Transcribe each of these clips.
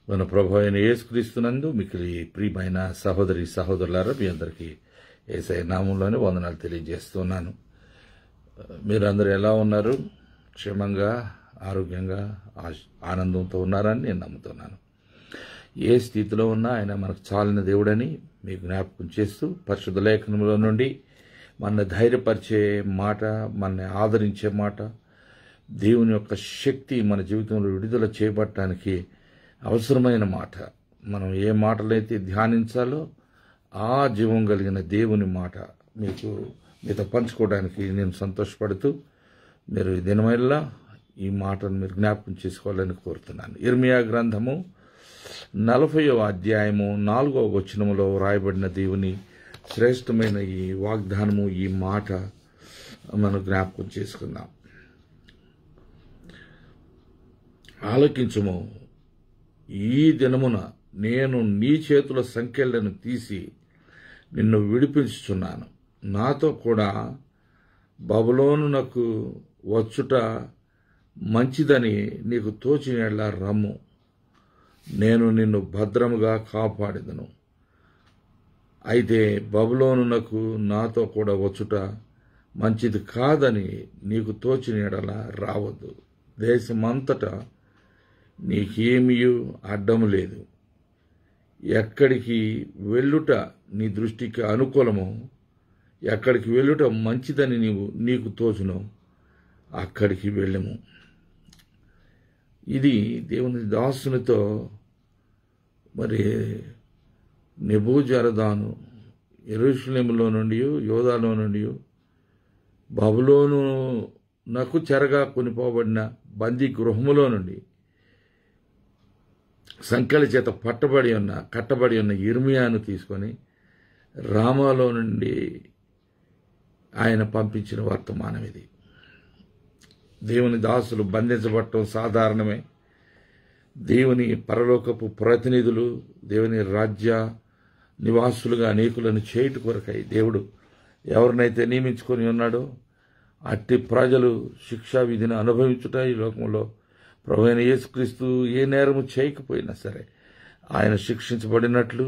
మన ప్రభు అయిన యేసుక్రీస్తునందు మిక్కిలి ప్రియమైన సహోదరి సహోదరులారా, మీ అందరికీ యేసయ్య నామంలోనే వందనాలు తెలియజేస్తున్నాను. మీరందరూ ఎలా ఉన్నారు? క్షేమంగా, ఆరోగ్యంగా, ఆనందంతో ఉన్నారని నేను నమ్ముతున్నాను. ఏ స్థితిలో ఉన్నా ఆయన మనకు చాలిన దేవుడని మీకు జ్ఞాపకం చేస్తూ, పరిశుద్ధ లేఖనంలో నుండి మన ధైర్యపరిచే మాట, మనని ఆదరించే మాట, దేవుని యొక్క శక్తి మన జీవితంలో విడుదల చేయబడటానికి అవసరమైన మాట, మనం ఏ మాటలైతే ధ్యానించాలో ఆ జీవం కలిగిన దేవుని మాట మీతో పంచుకోవడానికి నేను సంతోషపడుతూ, మీరు ఈ దినమల్లా ఈ మాటను మీరు జ్ఞాపకం చేసుకోవాలని కోరుతున్నాను. ఇర్మియా గ్రంథము 40వ అధ్యాయము 4వ వచనములో రాయబడిన దేవుని శ్రేష్టమైన ఈ వాగ్దానము, ఈ మాట మనం జ్ఞాపకం చేసుకుందాం. ఆలకించుము, ఈ దినమున నేను నీ చేతుల సంకెళ్లను తీసి నిన్ను విడిపించుచున్నాను. నాతో కూడా బబులోనునకు వచ్చుట మంచిదని నీకు తోచిన రమ్ము. నేను నిన్ను భద్రముగా కాపాడెదను. అయితే బబులోనునకు నాతో కూడా వచ్చుట మంచిది కాదని నీకు తోచిన ఎడల రావద్దు. దేశమంతటా నీకేమీ అడ్డము లేదు. ఎక్కడికి వెళ్ళుట నీ దృష్టికి అనుకూలమో, ఎక్కడికి వెళ్ళుట మంచిదని నీకు తోచునో అక్కడికి వెళ్ళము. ఇది దేవుని దాసునితో మరి నెబూజరదాను యెరూషలేములో నుండి, యోధాలో నుండి బబులోనునకు చెరగా కొనిపోబడిన బందీ గృహములో నుండి సంకెల చేత కట్టబడి ఉన్న ఇర్మియాను తీసుకొని రామాలో నుండి ఆయన పంపించిన వర్తమానం ఇది. దేవుని దాసులు బంధించబడటం సాధారణమే. దేవుని పరలోకపు ప్రతినిధులు, దేవుని రాజ్య నివాసులుగా అనేకులను చేయుట కొరకై దేవుడు ఎవరినైతే నియమించుకొని ఉన్నాడో అట్టి ప్రజలు శిక్షా విధిని అనుభవించుట ఈ లోకంలో ప్రభువైన యేసుక్రీస్తు ఏ నేరము చేయకపోయినా సరే ఆయన శిక్షించబడినట్లు,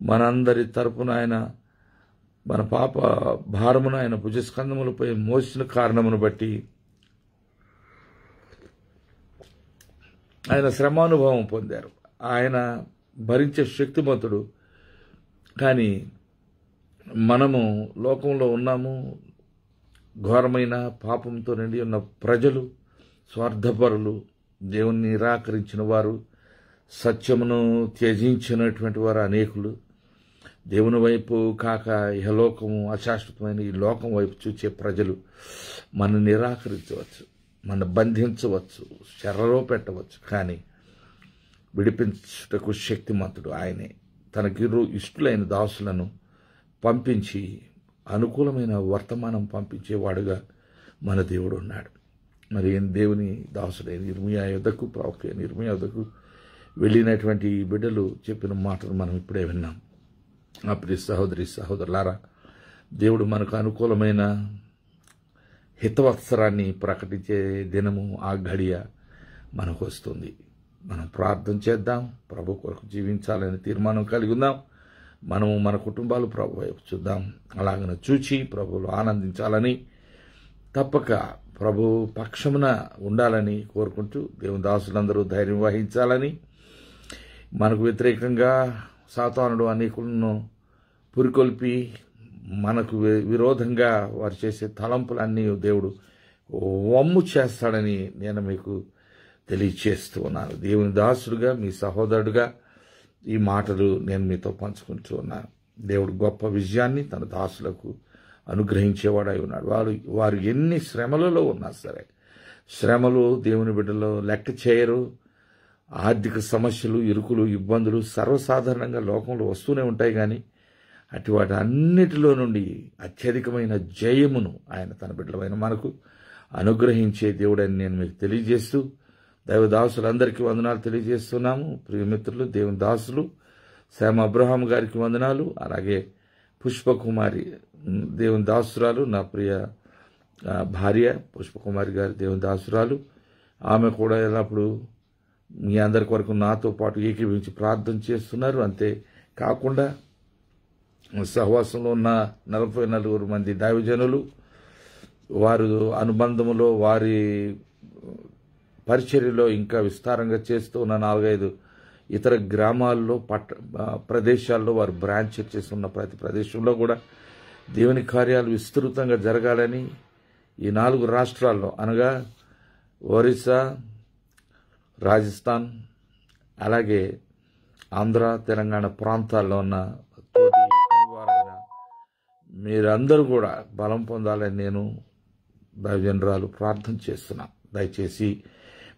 మనందరి తరపున ఆయన మన పాప భారమును ఆయన భుజస్కంధములపై మోసిన కారణమును బట్టి ఆయన శ్రమానుభవం పొందారు. ఆయన భరించే శక్తిమంతుడు. కానీ మనము లోకంలో ఉన్నాము. ఘోరమైన పాపంతో నిండి ఉన్న ప్రజలు, స్వార్థపరులు, దేవుని నిరాకరించిన వారు, సత్యమును త్యజించినటువంటి వారు అనేకులు. దేవుని వైపు కాక ఇహలోకము, అశాశ్వతమైన ఈ లోకం వైపు చూచే ప్రజలు మనల్ని నిరాకరించవచ్చు, మన బంధించవచ్చు, చెరలో పెట్టవచ్చు. కానీ విడిపించుటకు శక్తిమంతుడు ఆయనే. తనకి ఇష్టలైన దాసులను పంపించి అనుకూలమైన వర్తమానం పంపించేవాడుగా మన దేవుడు ఉన్నాడు. మరి దేవుని దాసుడైన ఇర్మియా యొద్దకు, ప్రవక్త అయిన ఇర్మియా యొద్దకు వెళ్ళినటువంటి ఈ బిడ్డలు చెప్పిన మాటలు మనం ఇప్పుడే విన్నాం. ఆ ప్రియ సహోదరి సహోదరులారా, దేవుడు మనకు అనుకూలమైన హితవత్సరాన్ని ప్రకటించే దినము, ఆ గడియ మనకు వస్తుంది. మనం ప్రార్థన చేద్దాం. ప్రభు కొరకు జీవించాలని తీర్మానం కలిగి ఉందాం. మనము మన కుటుంబాలు ప్రభు వైపు చూద్దాం. అలాగనే చూచి ప్రభువులు ఆనందించాలని, తప్పక ప్రభు పక్షమున ఉండాలని కోరుకుంటూ, దేవుని దాసులందరూ ధైర్యం వహించాలని, మనకు వ్యతిరేకంగా సాతానుడు అనేకులను పురికొల్పి మనకు విరోధంగా వారు చేసే తలంపులన్నీ దేవుడు వమ్ము చేస్తాడని నేను మీకు తెలియచేస్తూ ఉన్నాను. దేవుని దాసుడుగా, మీ సహోదరుడుగా ఈ మాటలు నేను మీతో పంచుకుంటూ ఉన్నాను. దేవుడు గొప్ప విజయాన్ని తన దాసులకు అనుగ్రహించేవాడై ఉన్నాడు. వారు ఎన్ని శ్రమలలో ఉన్నా సరే, శ్రమలు దేవుని బిడ్డలో లెక్క చేయరు. ఆర్థిక సమస్యలు, ఇరుకులు, ఇబ్బందులు సర్వసాధారణంగా లోకంలో వస్తూనే ఉంటాయి. కానీ అటు వాటి అన్నిటిలో నుండి అత్యధికమైన జయమును ఆయన తన బిడ్డలమైన మనకు అనుగ్రహించే దేవుడని నేను మీకు తెలియజేస్తూ, దైవదాసులందరికీ వందనాలు తెలియజేస్తున్నాము. ప్రియమిత్రులు, దేవుని దాసులు శ్యామ అబ్రహాం గారికి వందనాలు. అలాగే పుష్పకుమారి దేవుని దాసురాలు, నా ప్రియ భార్య పుష్పకుమారి గారి దేవుని దాసురాలు, ఆమె కూడా ఎల్లప్పుడూ మీ అందరి కొరకు నాతో పాటు ఏకీభవించి ప్రార్థన చేస్తున్నారు. అంతే కాకుండా సహవాసంలో ఉన్న 44 మంది దైవజనులు వారు అనుబంధములో వారి పరిచర్యలో ఇంకా విస్తారంగా చేస్తూ ఉన్న 4-5 ఇతర గ్రామాల్లో ప్రదేశాల్లో వారు బ్రాంచ్ చర్చెస్ ఉన్న ప్రతి ప్రదేశంలో కూడా దేవుని కార్యాలు విస్తృతంగా జరగాలని ఈ 4 రాష్ట్రాల్లో అనగా ఒరిస్సా, రాజస్థాన్, అలాగే ఆంధ్ర, తెలంగాణ ప్రాంతాల్లో ఉన్న తోటి వారైన మీరందరూ కూడా బలం పొందాలని నేను దైవజనరాలు ప్రార్థన చేస్తున్నా. దయచేసి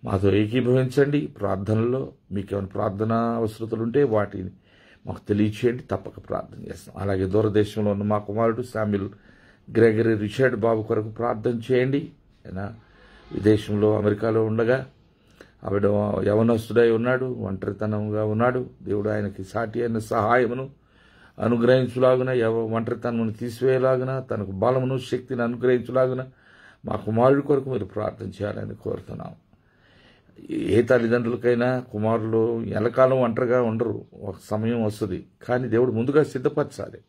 మాతో ఏకీభవించండి. ప్రార్థనలో మీకేమైనా ప్రార్థన అవసరతలు ఉంటే వాటిని మాకు తెలియచేయండి, తప్పక ప్రార్థన చేస్తాం. అలాగే దూరదేశంలో ఉన్న మా కుమారుడు శామ్యుల్ గ్రెగరీ రిచర్డ్ బాబు కొరకు ప్రార్థన చేయండి. ఆయన విదేశంలో అమెరికాలో ఉండగా ఆవిడ యవనస్తుడై ఉన్నాడు, ఒంటరితనంగా ఉన్నాడు. దేవుడు ఆయనకి సాటి అయిన సహాయమును అనుగ్రహించులాగున, ఒంటరితనమును తీసివేయలాగున, తనకు బలమును శక్తిని అనుగ్రహించులాగున మా కుమారుడి కొరకు మీరు ప్రార్థన చేయాలని కోరుతున్నాం. ఏ తల్లిదండ్రులకైనా కుమారులు ఎల్లకాలం ఒంటరిగా ఉండరు, ఒక సమయం వస్తుంది. కానీ దేవుడు ముందుగా సిద్ధపరచాలి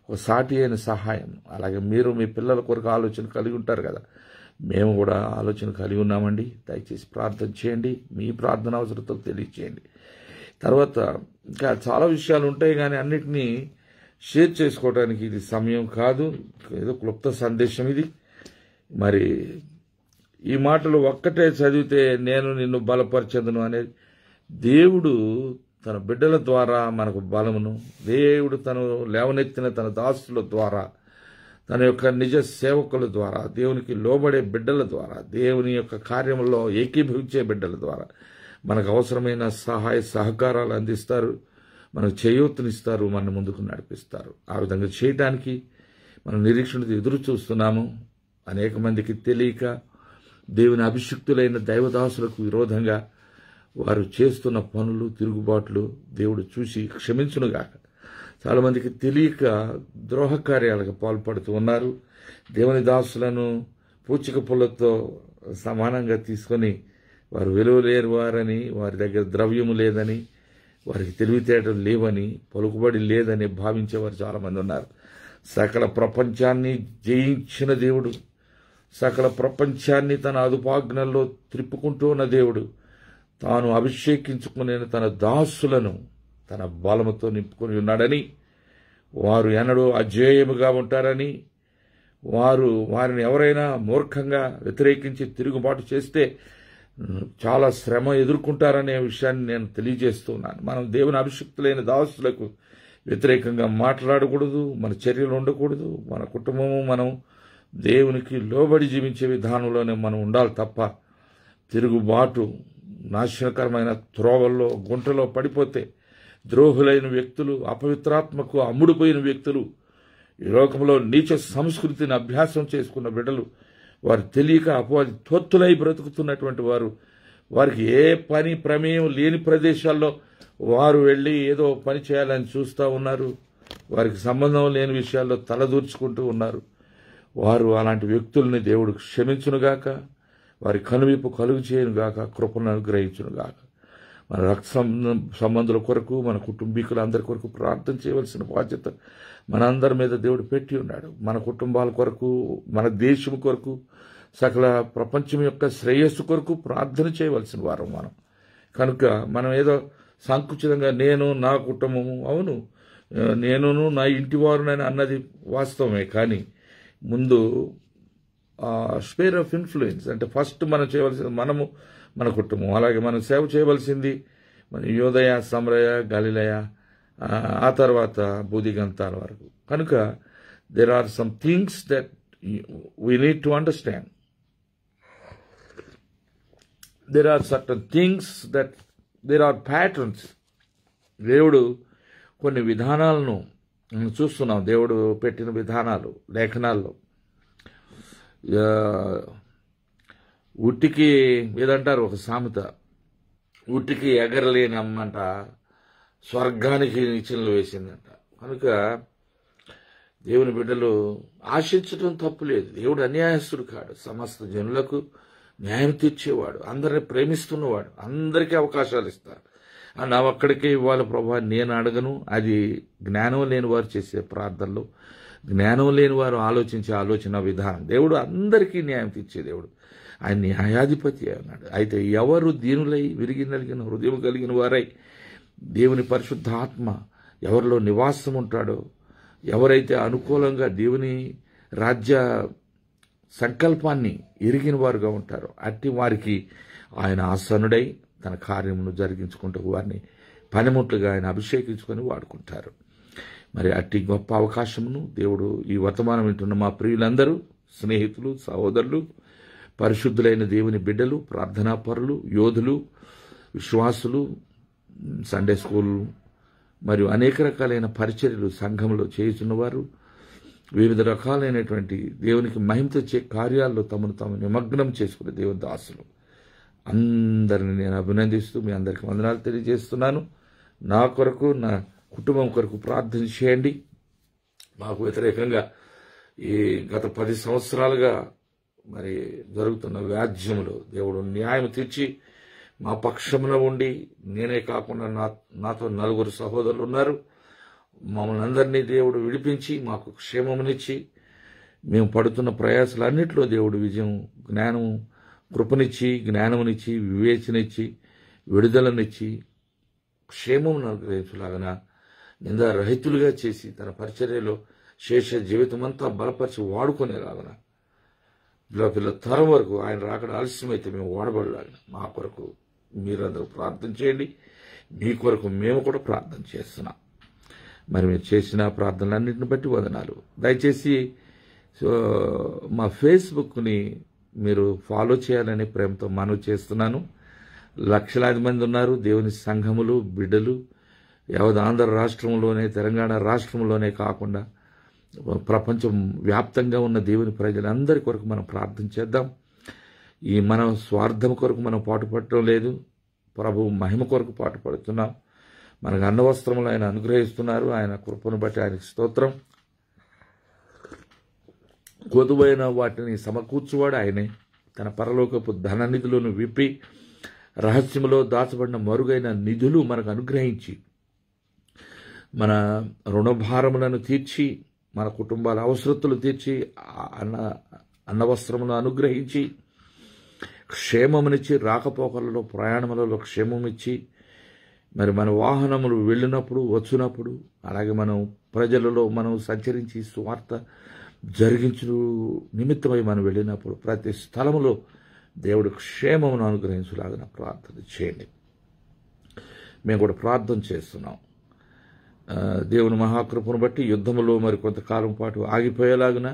ఒక సాటి అయిన సహాయం. అలాగే మీరు మీ పిల్లల కొరకు ఆలోచన కలిగి ఉంటారు కదా, మేము కూడా ఆలోచన కలిగి ఉన్నామండి. దయచేసి ప్రార్థన చేయండి, మీ ప్రార్థన అవసరతలు తెలియచేయండి. తర్వాత ఇంకా చాలా విషయాలు ఉంటాయి, కానీ అన్నిటినీ షేర్ చేసుకోవడానికి ఇది సమయం కాదు. ఏదో క్లుప్త సందేశం ఇది. మరి ఈ మాటలు ఒక్కటే చదివితే నేను నిన్ను బలపరచెదను అనేది దేవుడు తన బిడ్డల ద్వారా మనకు బలమును, దేవుడు తను లేవనెత్తిన తన దాసుల ద్వారా, తన యొక్క నిజ సేవకుల ద్వారా, దేవునికి లోబడే బిడ్డల ద్వారా, దేవుని యొక్క కార్యములో ఏకీభవించే బిడ్డల ద్వారా మనకు అవసరమైన సహాయ సహకారాలు అందిస్తారు, మనకు చేయూతనిస్తారు, మన ముందుకు నడిపిస్తారు. ఆ విధంగా చేయడానికి మనం నిరీక్షణతో ఎదురు చూస్తున్నాము. అనేక మందికి తెలియక దేవుని అభిషిక్తులైన దైవదాసులకు విరోధంగా వారు చేస్తున్న పనులు, తిరుగుబాట్లు దేవుడు చూసి క్షమించునుగాక. చాలామందికి తెలియక ద్రోహ కార్యాలకు పాల్పడుతూ ఉన్నారు. దేవుని దాసులను పూచిక పుల్లతో సమానంగా తీసుకొని వారు విలువ లేరు వారని, వారి దగ్గర ద్రవ్యము లేదని, వారికి తెలివితేటలు లేవని, పలుకుబడి లేదని భావించేవారు చాలామంది ఉన్నారు. సకల ప్రపంచాన్ని జయించిన దేవుడు, సకల ప్రపంచాన్ని తన అదుపాజ్ఞల్లో త్రిప్పుకుంటూ ఉన్న దేవుడు తాను అభిషేకించుకునే తన దాసులను తన బలముతో నింపుకొని ఉన్నాడని, వారు ఎన్నడూ అజేయముగా ఉంటారని, వారిని ఎవరైనా మూర్ఖంగా వ్యతిరేకించి తిరుగుబాటు చేస్తే చాలా శ్రమ ఎదుర్కొంటారనే విషయాన్ని నేను తెలియజేస్తున్నాను. మనం దేవుని అభిషిక్తులైన దాసులకు వ్యతిరేకంగా మాట్లాడకూడదు, మన చర్యలు ఉండకూడదు. మన కుటుంబము మనం దేవునికి లోబడి జీవించే విధానంలోనే మనం ఉండాలి తప్ప తిరుగుబాటు, నాశనకరమైన త్రోవల్లో గుంటలో పడిపోతే ద్రోహులైన వ్యక్తులు, అపవిత్రాత్మకు అమ్ముడుపోయిన వ్యక్తులు, ఈ లోకంలో నీచ సంస్కృతిని అభ్యాసం చేసుకున్న బిడ్డలు, వారు తెలియక అపవాది తొత్తులై బ్రతుకుతున్నటువంటి వారు, వారికి ఏ పని ప్రమేయం లేని ప్రదేశాల్లో వారు వెళ్ళి ఏదో పని చేయాలని చూస్తూ ఉన్నారు. వారికి సంబంధం లేని విషయాల్లో తలదూర్చుకుంటూ ఉన్నారు. వారు అలాంటి వ్యక్తుల్ని దేవుడు క్షమించునుగాక, వారి కనువిప్పు కలుగు చేయనుగాక, కృపను అనుగ్రహించునుగాక. మన రక్త సంబంధుల కొరకు, మన కుటుంబీకులందరి కొరకు ప్రార్థన చేయవలసిన బాధ్యత మనందరి మీద దేవుడు పెట్టి ఉన్నాడు. మన కుటుంబాల కొరకు, మన దేశం కొరకు, సకల ప్రపంచం యొక్క శ్రేయస్సు కొరకు ప్రార్థన చేయవలసిన వారం మనం. కనుక మనం ఏదో సంకుచితంగా నేను, నా కుటుంబము, అవును నేనును నా ఇంటి వారునని అన్నది వాస్తవమే. కానీ ముందు స్పేర్ ఆఫ్ ఇన్ఫ్లుయెన్స్ అంటే ఫస్ట్ మనం చేయవలసింది మనము, మన కుటుంబం. అలాగే మనం సేవ చేయవలసింది మన యోదయ, సమరయ, గలిలయ, ఆ తర్వాత బూదిగంతాల వరకు. కనుక there are some things that we need to understand. There are certain things that there are patterns. దేవుడు కొన్ని విధానాలను చూస్తున్నాం, దేవుడు పెట్టిన విధానాలు లేఖనాల్లో. ఉట్టికి ఏదంటారు ఒక సామెత, ఉట్టికి ఎగరలేని అమ్మంట స్వర్గానికి నిచ్చెనలు వేసిందంట. కనుక దేవుని బిడ్డలు ఆశించడం తప్పులేదు. దేవుడు అన్యాయస్తుడు కాడు. సమస్త జనులకు న్యాయం తీర్చేవాడు, అందరిని ప్రేమిస్తున్నవాడు, అందరికీ అవకాశాలు ఇస్తారు. నా ఒక్కడికే ఇవ్వాలి ప్రభా నేను అడగను. అది జ్ఞానం లేని వారు చేసే ప్రార్థనలు, జ్ఞానం లేని వారు ఆలోచించే ఆలోచన విధానం. దేవుడు అందరికీ న్యాయం తీర్చే దేవుడు, ఆయన న్యాయాధిపతి అన్నాడు. అయితే ఎవరు దీనులై విరిగి నలిగిన హృదయం కలిగిన వారై దేవుని పరిశుద్ధాత్మ ఎవరిలో నివాసం ఉంటాడో, ఎవరైతే అనుకూలంగా దేవుని రాజ్య సంకల్పాన్ని ఎరిగిన వారుగా ఉంటారో అట్టి వారికి ఆయన ఆసనుడై తన కార్యమును జరిగించుకుంటూ వారిని పనిముట్లుగా ఆయన అభిషేకించుకొని వాడుకుంటారు. మరి అట్టి గొప్ప అవకాశమును దేవుడు ఈ వర్తమానం వింటున్న మా ప్రియులందరూ, స్నేహితులు, సహోదరులు, పరిశుద్ధులైన దేవుని బిడ్డలు, ప్రార్థనాపరులు, యోధులు, విశ్వాసులు, సండే స్కూల్ మరియు అనేక రకాలైన పరిచర్యలు సంఘంలో చేయుచున్నవారు, వివిధ రకాలైనటువంటి దేవునికి మహిమ తెచ్చే కార్యాల్లో తమను తాము నిమగ్నం చేసుకునే దేవుని దాసులు అందరిని నేను అభినందిస్తూ మీ అందరికీ వందనాలు తెలియజేస్తున్నాను. నా కొరకు, నా కుటుంబం కొరకు ప్రార్థన చేయండి. మాకు వ్యతిరేకంగా ఈ గత 10 సంవత్సరాలుగా మరి జరుగుతున్న వ్యాజ్యములు దేవుడు న్యాయం తీర్చి మా పక్షంలో ఉండి, నేనే కాకుండా నాతో 4 సహోదరులు ఉన్నారు, మమ్మల్ని అందరినీ దేవుడు విడిపించి మాకు క్షేమమునిచ్చి మేము పడుతున్న ప్రయాసాలన్నింటిలో దేవుడు విజయం, జ్ఞానం, కృపనిచ్చి, జ్ఞానమునిచ్చి, వివేచనిచ్చి, విడుదలనిచ్చి, క్షేమమును అనుగ్రహించులాగన నిందారహితులుగా చేసి తన పరిచర్యలో శేష జీవితమంతా బలపరిచి వాడుకునేలాగన పిల్ల తరం వరకు ఆయన రాకడ ఆలస్యమైతే మేము వాడబడలాగిన మా కొరకు మీరందరూ ప్రార్థన చేయండి. మీ కొరకు మేము కూడా ప్రార్థన చేస్తున్నాం. మరి మీరు చేసిన ప్రార్థనలన్నింటిని బట్టి వందనాలు. దయచేసి మా ఫేస్బుక్ని మీరు ఫాలో చేయాలని ప్రేమతో మనవి చేస్తున్నాను. లక్షలాది మంది ఉన్నారు దేవుని సంఘములు, బిడ్డలు, యావత్ ఆంధ్ర రాష్ట్రంలోనే, తెలంగాణ రాష్ట్రంలోనే కాకుండా ప్రపంచం వ్యాప్తంగా ఉన్న దేవుని ప్రజలందరి కొరకు మనం ప్రార్థన చేద్దాం. ఈ మన స్వార్థం కొరకు మనం పాటుపడటం లేదు, ప్రభు మహిమ కొరకు పాటుపడుతున్నాం. మనకు అన్నవస్త్రములు ఆయన అనుగ్రహిస్తున్నారు. ఆయన కృపను బట్టి ఆయనకి స్తోత్రం. కొదువైన వాటిని సమకూర్చువాడు ఆయనే. తన పరలోకపు ధననిధులను విప్పి రహస్యములో దాచబడిన మరుగైన నిధులు మనకు అనుగ్రహించి మన రుణభారములను తీర్చి, మన కుటుంబాల అవసరతులు తీర్చి, అన్నవస్త్రములను అనుగ్రహించి, క్షేమమునిచ్చి, రాకపోకలలో ప్రయాణములలో క్షేమమిచ్చి, మరి మన వాహనములు వెళ్ళినప్పుడు వచ్చినప్పుడు, అలాగే మనం ప్రజలలో మనం సంచరించి సువార్త జరిగించు నిమిత్తమై మనం వెళ్ళినప్పుడు ప్రతి స్థలములో దేవుడు క్షేమమును అనుగ్రహించులాగా ప్రార్థన చేయండి. మేము కూడా ప్రార్థన చేస్తున్నాం. దేవుని మహాకృపను బట్టి యుద్ధములో మరి కొంతకాలం పాటు ఆగిపోయేలాగిన,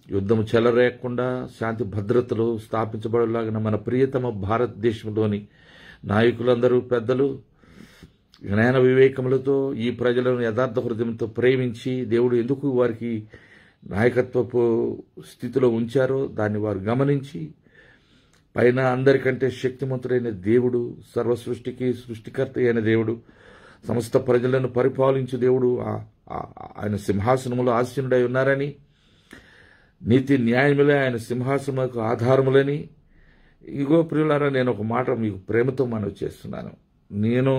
యుద్ధము చెలరేయకుండా శాంతి భద్రతలు స్థాపించబడేలాగిన మన ప్రియతమ భారతదేశంలోని నాయకులందరూ, పెద్దలు జ్ఞాన వివేకములతో ఈ ప్రజలను యథార్థ హృదయంతో ప్రేమించి దేవుడు ఎందుకు వారికి నాయకత్వపు స్థితిలో ఉంచారో దాన్ని వారు గమనించి, పైన అందరికంటే శక్తిమంతుడైన దేవుడు, సర్వ సృష్టికి సృష్టికర్త అయిన దేవుడు, సమస్త ప్రజలను పరిపాలించు దేవుడు ఆయన సింహాసనములో ఆసీనుడై ఉన్నారని, నీతి న్యాయములే ఆయన సింహాసనములకు ఆధారములని. ఇగో ప్రియులారా, నేను ఒక మాట మీకు ప్రేమతో మనవి చేస్తున్నాను. నేను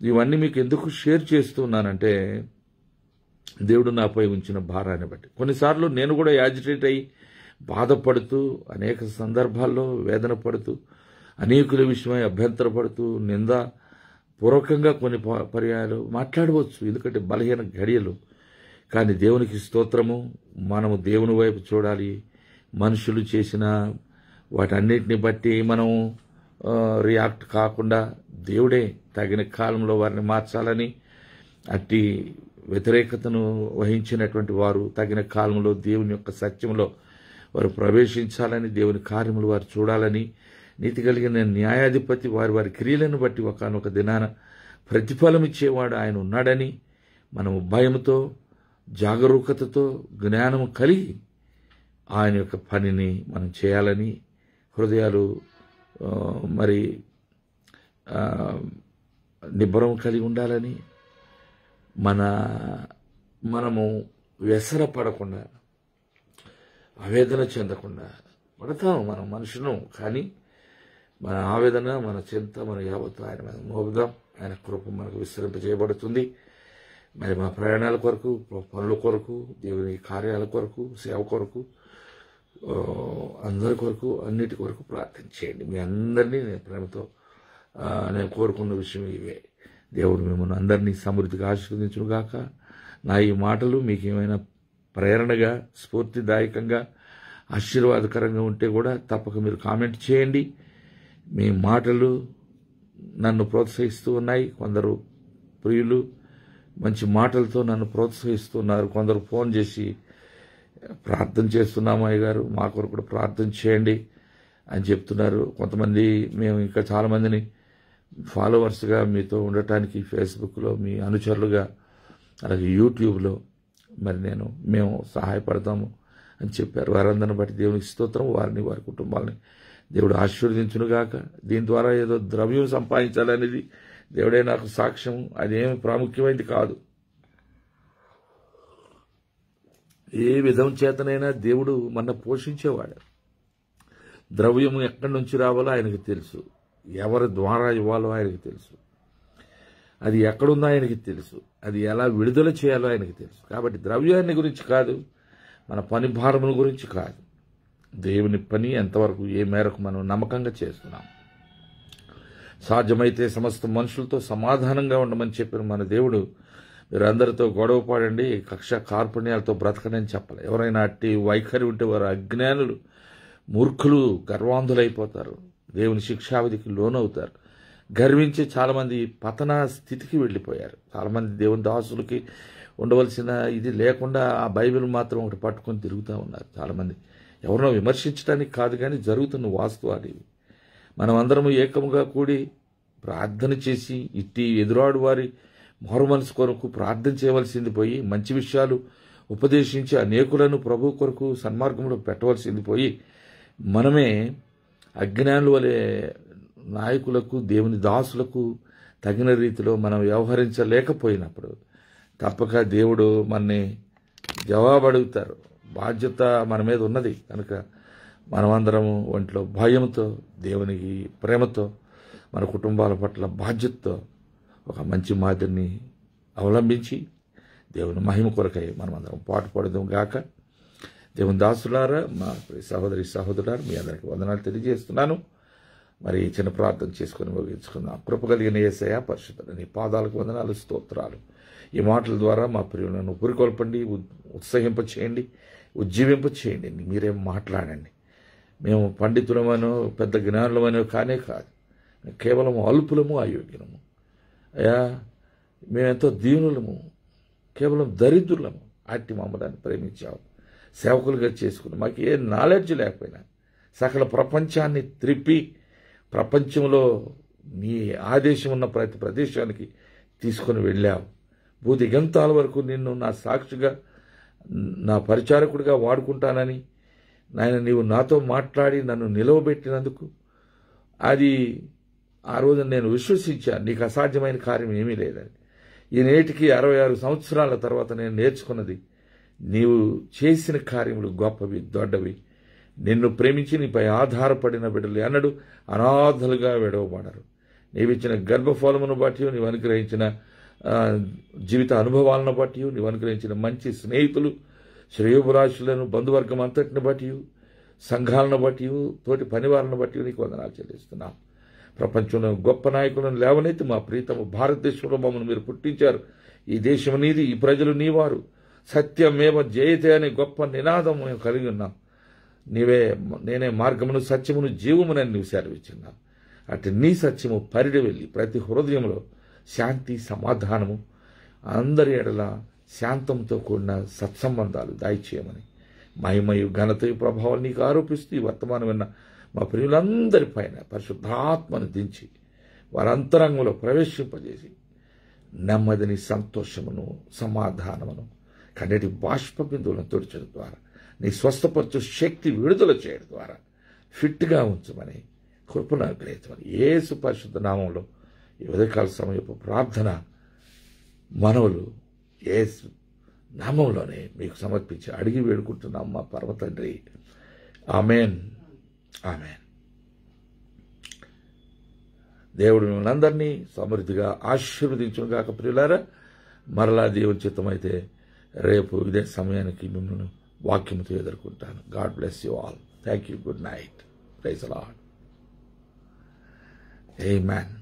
ఇవన్నీ మీకు ఎందుకు షేర్ చేస్తున్నానంటే, దేవుడు నాపై ఉంచిన భారాన్ని బట్టి కొన్నిసార్లు నేను కూడా యాజిటేట్ అయ్యి బాధపడుతూ, అనేక సందర్భాల్లో వేదన పడుతూ, అనేకుల విషయమై అభ్యంతరపడుతూ, నిందాపూర్వకంగా కొన్ని పర్యాయాలు మాట్లాడవచ్చు, ఎందుకంటే బలహీన ఘడియలు. కానీ దేవునికి స్తోత్రము, మనము దేవుని వైపు చూడాలి. మనుషులు చేసిన వాటన్నిటిని బట్టి మనం రియాక్ట్ కాకుండా దేవుడే తగిన కాలంలో వారిని మార్చాలని, అట్టి వ్యతిరేకతను వహించినటువంటి వారు తగిన కాలంలో దేవుని యొక్క సత్యంలో వారు ప్రవేశించాలని, దేవుని కార్యములు వారు చూడాలని, నీతి కలిగిన న్యాయాధిపతి వారి వారి క్రియలను బట్టి ఒకనొక దినాన ప్రతిఫలం ఇచ్చేవాడు ఆయన ఉన్నాడని మనము భయంతో, జాగరూకతతో, జ్ఞానము కలిగి ఆయన యొక్క పనిని మనం చేయాలని, హృదయాలు మరి నిబ్బరం కలిగి ఉండాలని, మనము వ్యసనపడకుండా, ఆవేదన చెందకుండా, పడతాం మనం మనుషును, కానీ మన ఆవేదన, మన చింత, మన యావత్తు ఆయన మీద మోపుదాం. ఆయన కృప మనకు విస్తరింపజేయబడుతుంది. మరి మా ప్రయాణాల కొరకు, పనుల కొరకు, దేవుని కార్యాల కొరకు, సేవ కొరకు, అందరి కొరకు, అన్నిటి కొరకు ప్రార్థించేయండి. మీ అందరినీ నేను ప్రేమతో నేను కోరుకున్న విషయం ఇవే. దేవుడు మిమ్మల్ని అందరినీ సమృద్ధిగా ఆశీర్వదించును గాక. నా ఈ మాటలు మీకు ఏమైనా ప్రేరణగా, స్ఫూర్తిదాయకంగా, ఆశీర్వాదకరంగా ఉంటే కూడా తప్పక మీరు కామెంట్ చేయండి. మీ మాటలు నన్ను ప్రోత్సహిస్తూ ఉన్నాయి. కొందరు ప్రియులు మంచి మాటలతో నన్ను ప్రోత్సహిస్తున్నారు. కొందరు ఫోన్ చేసి ప్రార్థన చేస్తున్నాము అయ్య గారు, మా కొరకు కూడా ప్రార్థన చేయండి అని చెప్తున్నారు. కొంతమంది మేము ఇంకా చాలామందిని ఫాలోవర్స్గా మీతో ఉండటానికి ఫేస్బుక్లో మీ అనుచరులుగా, అలాగే యూట్యూబ్లో మరి మేము సహాయపడతాము అని చెప్పారు. వారందరిని బట్టి దేవునికి స్తోత్రం. వారిని, వారి కుటుంబాలని దేవుడు ఆశీర్వదించునుగాక. దీని ద్వారా ఏదో ద్రవ్యం సంపాదించాలనేది దేవుడే నాకు సాక్ష్యం. అదేమి ప్రాముఖ్యమైనది కాదు. ఏ విధం చేతనైనా దేవుడు మన పోషించేవాడు. ద్రవ్యం ఎక్కడి నుంచి రావాలో ఆయనకు తెలుసు. ఎవరి ద్వారా ఇవ్వాలో ఆయనకు తెలుసు. అది ఎక్కడుందో ఆయనకి తెలుసు. అది ఎలా విడుదల చేయాలో ఆయనకి తెలుసు. కాబట్టి ద్రవ్యాన్ని గురించి కాదు, మన పని భారముల గురించి కాదు, దేవుని పని ఎంతవరకు, ఏ మేరకు మనం నమ్మకంగా చేస్తున్నాం. సాధ్యమైతే సమస్త మనుషులతో సమాధానంగా ఉండమని చెప్పిన మన దేవుడు, మీరు అందరితో గొడవ పడండి, కక్ష కార్పణ్యాలతో బ్రతకనని చెప్పాలి. ఎవరైనా అట్టి వైఖరి ఉంటే వారు అజ్ఞానులు, మూర్ఖులు, గర్వాంధులైపోతారు, దేవుని శిక్షావిధికి లోనవుతారు. గర్వించి చాలామంది పతన స్థితికి వెళ్ళిపోయారు. చాలామంది దేవుని దాసులకి ఉండవలసిన ఇది లేకుండా ఆ బైబిల్ మాత్రం ఒకటి పట్టుకొని తిరుగుతూ ఉన్నారు. చాలామంది ఎవరినో విమర్శించడానికి కాదు, కానీ జరుగుతున్న వాస్తవాలు ఇవి. మనం అందరము ఏకముగా కూడి ప్రార్థన చేసి ఇట్టి ఎదురాడు వారి మారు మనసు కొరకు ప్రార్థన చేయవలసింది పోయి, మంచి విషయాలు ఉపదేశించి అనేకులను ప్రభు కొరకు సన్మార్గంలో పెట్టవలసింది పోయి, మనమే అజ్ఞానుల వలె నాయకులకు, దేవుని దాసులకు తగిన రీతిలో మనం వ్యవహరించలేకపోయినప్పుడు తప్పక దేవుడు మనని జవాబు అడుగుతారు. బాధ్యత మన మీద ఉన్నది కనుక మనమందరము ఒంట్లో భయంతో, దేవునికి ప్రేమతో, మన కుటుంబాల పట్ల బాధ్యతతో ఒక మంచి మాదిరిని అవలంబించి దేవుని మహిమ కొరకై మనమందరం పాటు పడదాం గాక. దేవుని దాసులారా, మా సహోదరి సహోదరులారా, మీ అందరికీ వందనాలు తెలియజేస్తున్నాను. మరి చిన్న ప్రార్థన చేసుకుని ముగించుకుందాం. కృపగలిగిన యేసయ్య పరిశుద్ధుడా, నీ పాదాలకు వందనాలు, స్తోత్రాలు. ఈ మాటల ద్వారా మా ప్రియులను పురికొల్పండి, ఉత్సహింపచేయండి, ఉజ్జీవింప చేయండి. మీరేం మాట్లాడండి. మేము పండితులమనో పెద్ద జ్ఞానులమనో కానే కాదు, కేవలం అల్పులము, అయోగ్యము. అయ్యా, మేమెంతో దీనులము, కేవలం దరిద్రులము. అట్టి మమ్మల్ని ప్రేమించావు, సేవకులుగా చేసుకుని మాకు ఏ నాలెడ్జ్ లేకపోయినా సకల ప్రపంచాన్ని త్రిప్పి ప్రపంచంలో నీ ఆదేశం ఉన్న ప్రతి ప్రదేశానికి తీసుకొని వెళ్ళావు. భూదిగంతాల వరకు నిన్ను నా సాక్షిగా, నా పరిచారకుడిగా వాడుకుంటానని నాయన నీవు నాతో మాట్లాడి నన్ను నిలవబెట్టినందుకు అది ఆ రోజు నేను విశ్వసించాను. నీకు అసాధ్యమైన కార్యం ఏమీ లేదని. ఈ నేటికి 66 సంవత్సరాల తర్వాత నేను నేర్చుకున్నది, నీవు చేసిన కార్యములు గొప్పవి, దొడ్డవి. నిన్ను ప్రేమించి నీపై ఆధారపడిన బిడ్డలు ఎన్నడూ అనాథలుగా విడవబడరు. నీవిచ్చిన గర్భఫలమును బట్టి, నీవు అనుగ్రహించిన జీవిత అనుభవాలను బట్టి, నీవు అనుగ్రహించిన మంచి స్నేహితులు, శ్రేయోభిలాషులను, బంధువర్గం అంతటిని బట్టి, సంఘాలను బట్టి, తోటి పనివారిని బట్టి నీకు వందనాలు చెల్లిస్తున్నాం. ప్రపంచంలో గొప్ప నాయకులను లేవనైతే మా ప్రీతము భారతదేశంలో మమ్మల్ని మీరు పుట్టించారు. ఈ దేశం నీది, ఈ ప్రజలు నీవారు. సత్యమేవ జయతే అనే గొప్ప నినాదం మేము కలిగి ఉన్నాం. నేనే మార్గమును, సత్యమును, జీవమునని నీవు సెలవిచ్చున్నావు. అటు నీ సత్యము పరిడి వెళ్ళి ప్రతి హృదయంలో శాంతి, సమాధానము, అందరి ఎడల శాంతంతో కూడిన సత్సంబంధాలు దయచేయమని మహిమయు, ఘనతయు, ప్రభావాలు నీకు ఆరోపిస్తూ ఈ వర్తమానం విన్న మా ప్రియులందరిపైన పరిశుద్ధాత్మను దించి వారి అంతరంగంలో ప్రవేశింపజేసి నెమ్మదిని, సంతోషమును, సమాధానమును కన్నటి బాష్ప బిందువులను తుడిచడం ద్వారా నీ స్వస్థపరచు శక్తి విడుదల చేయడం ద్వారా ఫిట్గా ఉంచమని, కృపను అనుగ్రహించమని యేసు పరిశుద్ధ నామంలో ఈ ఉదయకాల సమయపు ప్రార్థన మనవులు యేసు నామంలోనే మీకు సమర్పించి అడిగి వేడుకుంటున్నాం మా పరమ తండ్రి. ఆమెన్. ఆమేన్. దేవుడు మిమ్మల్ని అందరినీ సమృద్ధిగా ఆశీర్వదించును గాక. ప్రియులారా, మరలా దేవుని చిత్తమైతే రేపు ఇదే సమయానికి మిమ్మల్ని వాక్యముతో ఎదుర్కొంటాను. God bless you all. Thank you. Good night. Praise the Lord. Amen.